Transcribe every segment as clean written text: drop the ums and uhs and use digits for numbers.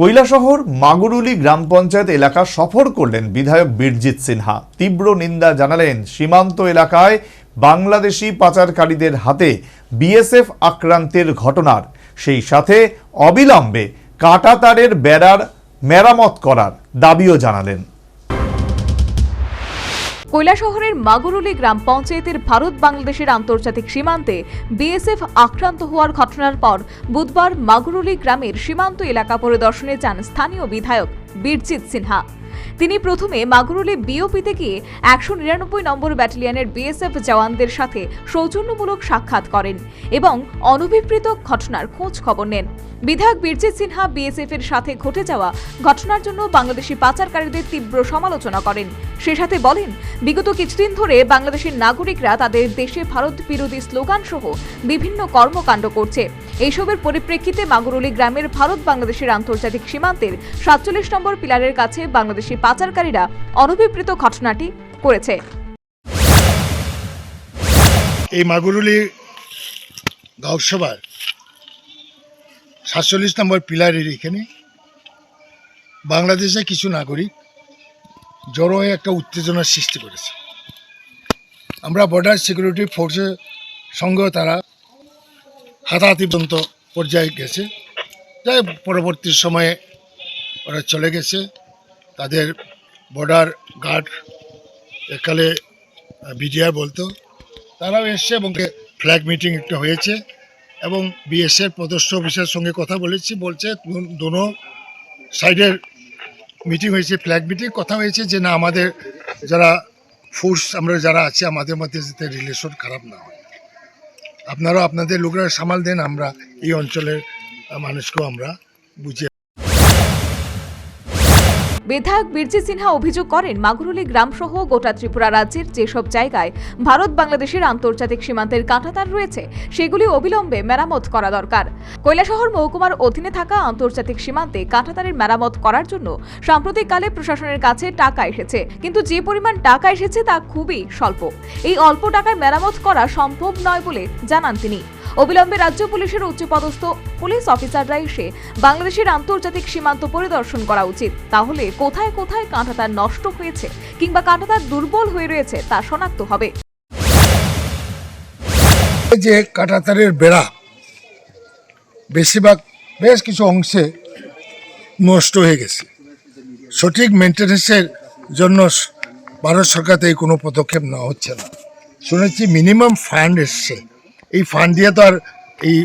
কৈলাসহর মাগুরুলি গ্রাম পঞ্চায়েত এলাকা সফর করলেন বিধায়ক বীরজিৎ সিনহা। তীব্র নিন্দা জানালেন সীমান্ত এলাকায় বাংলাদেশি পাচারকারীদের হাতে বিএসএফ আক্রান্তের ঘটনার, সেই সাথে অবিলম্বে কাঁটাতারের বেড়ার মেরামত করার দাবিও জানালেন। কৈলাসহরের মাগুরুলি গ্রাম পঞ্চায়েতের ভারত বাংলাদেশের আন্তর্জাতিক সীমান্তে বিএসএফ আক্রান্ত হওয়ার ঘটনার পর বুধবার মাগুরুলি গ্রামের সীমান্ত এলাকা পরিদর্শনে যান স্থানীয় বিধায়ক বীরজিৎ সিনহা। তিনি প্রথমে মাগুরুলি বিওপিতে গিয়ে ১৯৯ নম্বর ব্যাটালিয়নের বিএসএফ জওয়ানদের সাথে সৌজন্যমূলক সাক্ষাৎ করেন এবং অনভিপ্রেত ঘটনার খোঁজ খবর নেন। বিধায়ক বীরজিৎ সিনহা বিএসএফ এর সাথে ঘটে যাওয়া ঘটনার জন্য বাংলাদেশি পাচারকারীদের তীব্র সমালোচনা করেন। সে সাথে বলেন, বিগত কিছুদিন ধরে বাংলাদেশের নাগরিকরা তাদের দেশে ভারত বিরোধী স্লোগান সহ বিভিন্ন কর্মকাণ্ড করছে। এইসবের পরিপ্রেক্ষিতে মাগুরুলি গ্রামের ভারত বাংলাদেশের আন্তর্জাতিক সীমান্তের ৪৭ নম্বর পিলারের কাছে বাংলাদেশি পাচারকারীরা অনভিপ্রেত ঘটনাটি করেছে। এই মাগুরুলি গাঁওসভার ৪৭ নম্বর পিলারের এখানে বাংলাদেশে কিছু নাগরিক জড়ো হয়ে একটা উত্তেজনার সৃষ্টি করেছে। আমরা বর্ডার সিকিউরিটি ফোর্সের সঙ্গেও তারা হাতাহাতি পর্যন্ত পর্যায়ে গেছে। যাই পরবর্তী সময়ে ওরা চলে গেছে। তাদের বর্ডার গার্ড একালে বিডিআর বলতো, তারাও এসছে এবং ফ্ল্যাগ মিটিং একটা হয়েছে এবং বিএসএফ পদস্থ অফিসারের সঙ্গে কথা বলছে দোনো সাইডের মিটিং হয়েছে, ফ্ল্যাগ মিটিং। কথা হয়েছে যে না, আমাদের যারা ফোর্স আমরা যারা আছি আমাদের মধ্যে যাতে রিলেশন খারাপ না হয়, আপনারাও আপনাদের লোকেরা সামাল দেন, আমরা এই অঞ্চলের মানুষকেও আমরা বুঝিয়ে। বিধায়ক বীরজিৎ সিনহা অভিযোগ করেন, মাগুরুলি গ্রাম সহ গোটা ত্রিপুরা রাজ্যের যেসব জায়গায় ভারত বাংলাদেশের আন্তর্জাতিক সীমান্তের কাঁটাতার রয়েছে সেগুলি অবিলম্বে মেরামত করা দরকার। কৈলাসহর মহকুমার অধীনে থাকা আন্তর্জাতিক সীমান্তে কাঁটাতারের মেরামত করার জন্য সাম্প্রতিককালে প্রশাসনের কাছে টাকা এসেছে, কিন্তু যে পরিমাণ টাকা এসেছে তা খুবই স্বল্প। এই অল্প টাকায় মেরামত করা সম্ভব নয় বলে জানান তিনি। অবিলম্বে রাজ্য পুলিশের উচ্চপদস্থ পুলিশ অফিসাররা এসে বাংলাদেশের আন্তর্জাতিক সীমান্ত পরিদর্শন করা উচিত। তাহলে কোথায় কোথায় কাঁটাতার নষ্ট হয়েছে কিংবা কাঁটাতার দুর্বল হয়ে রয়েছে তা শনাক্ত হবে। যে কাঁটাতারের বেড়া বেশিরভাগ বেশ কিছু অংশে নষ্ট হয়ে গেছে, সঠিক মেনটেন্যান্সের জন্য ভারত সরকার থেকে কোনো পদক্ষেপ নেওয়া হচ্ছে না। শুনেছি মিনিমাম ফান্ড এসছে, এই ফান্ড দিয়ে তো আর এই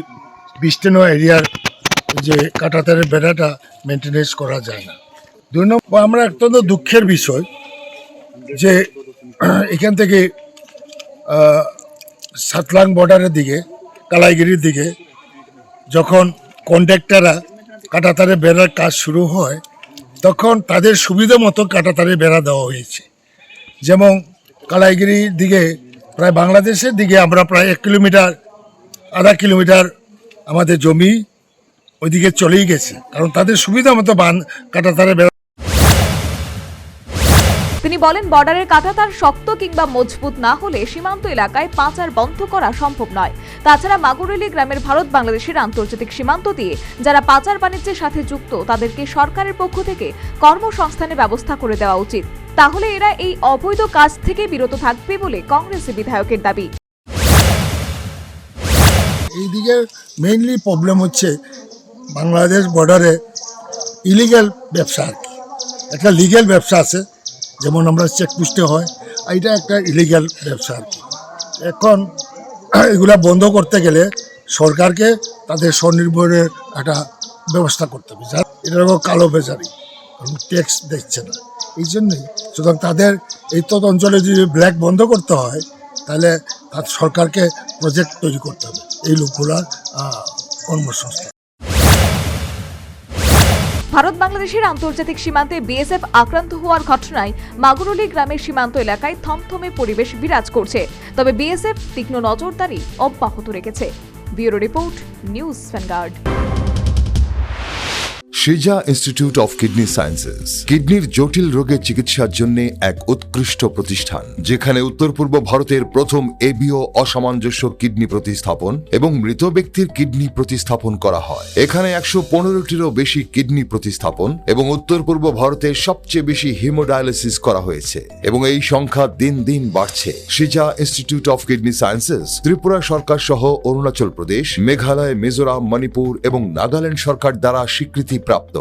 বিস্তীর্ণ এরিয়ার যে কাঁটাতারের বেড়াটা মেনটেন্যান্স করা যায় না। দুই নম্বর, আমরা অত্যন্ত দুঃখের বিষয় যে এখান থেকে সাতলাং বর্ডারের দিকে কালাইগিরির দিকে যখন কন্ট্রাক্টররা কাঁটাতারের বেড়ার কাজ শুরু হয় তখন তাদের সুবিধা মতো কাঁটাতারের বেড়া দেওয়া হয়েছে। যেমন কালাইগিরির দিকে প্রায় বাংলাদেশের দিকে আমরা প্রায় 1 কিলোমিটার আধা কিলোমিটার আমাদের জমি ওইদিকে চলেই গেছে, কারণ তাদের সুবিধা মতো কাঁটাতারের বেড়া। তিনি বলেন, বর্ডারের কাঁটাতার শক্ত কিংবা মজবুত না হলে সীমান্ত এলাকায় পাচার বন্ধ করা সম্ভব নয়। তাছাড়া মাগুরুলি গ্রামের ভারত বাংলাদেশের আন্তর্জাতিক সীমান্ত দিয়ে যারা পাচার বাণিজ্যের সাথে যুক্ত তাদেরকে সরকারের পক্ষ থেকে কর্মসংস্থানের ব্যবস্থা করে দেওয়া উচিত। তাহলে এরা এই অবৈধ কাজ থেকে বিরত থাকবে বলে কংগ্রেস বিধায়কের দাবি। এই দিকে মেইনলি প্রবলেম হচ্ছে বাংলাদেশ বর্ডারে ইলিগ্যাল ব্যবসা। আর কি একটা লিগ্যাল ব্যবসা আছে, যেমন আমরা চেকপোস্টে হয়, এইটা একটা ইলিগ্যাল ব্যবসা আর কি। এখন এগুলা বন্ধ করতে গেলে সরকারকে তাদের স্বনির্ভরের একটা ব্যবস্থা করতে হবে। এটা হলো কালো বেজারি, ট্যাক্স দিচ্ছে না, এই জন্যই। সুতরাং তাদের এই অঞ্চলে যদি ব্ল্যাক বন্ধ করতে হয় তাহলে তার সরকারকে প্রজেক্ট তৈরি করতে হবে এই লোকগুলার কর্মসংস্থান। ভারত বাংলাদেশের আন্তর্জাতিক সীমান্তে বিএসএফ আক্রান্ত হওয়ার ঘটনায় মাগুরুলি গ্রামের সীমান্ত এলাকায় থমথমে পরিবেশ বিরাজ করছে। তবে বিএসএফ তীক্ষ্ণ নজরদারি অব্যাহত রেখেছে। Bureau report, news vanguard. সিজা ইনস্টিটিউট অফ কিডনি সায়েন্সেস কিডনির জটিল রোগের চিকিৎসার জন্য এক উৎকৃষ্ট প্রতিষ্ঠান, যেখানে উত্তর পূর্ব ভারতের প্রথম এবিও অসামঞ্জস্য কিডনি প্রতিস্থাপন এবং মৃত ব্যক্তির কিডনি প্রতিস্থাপন করা হয়। এখানে 115টিরও বেশি কিডনি প্রতিস্থাপন এবং উত্তর পূর্ব ভারতের সবচেয়ে বেশি হিমোডায়ালিসিস করা হয়েছে এবং এই সংখ্যা দিন দিন বাড়ছে। সিজা institute of kidney sciences Tripura সরকার সহ অরুণাচল প্রদেশ, মেঘালয়, মিজোরাম, মণিপুর এবং নাগাল্যান্ড সরকার দ্বারা স্বীকৃতি প্রাপ্ত।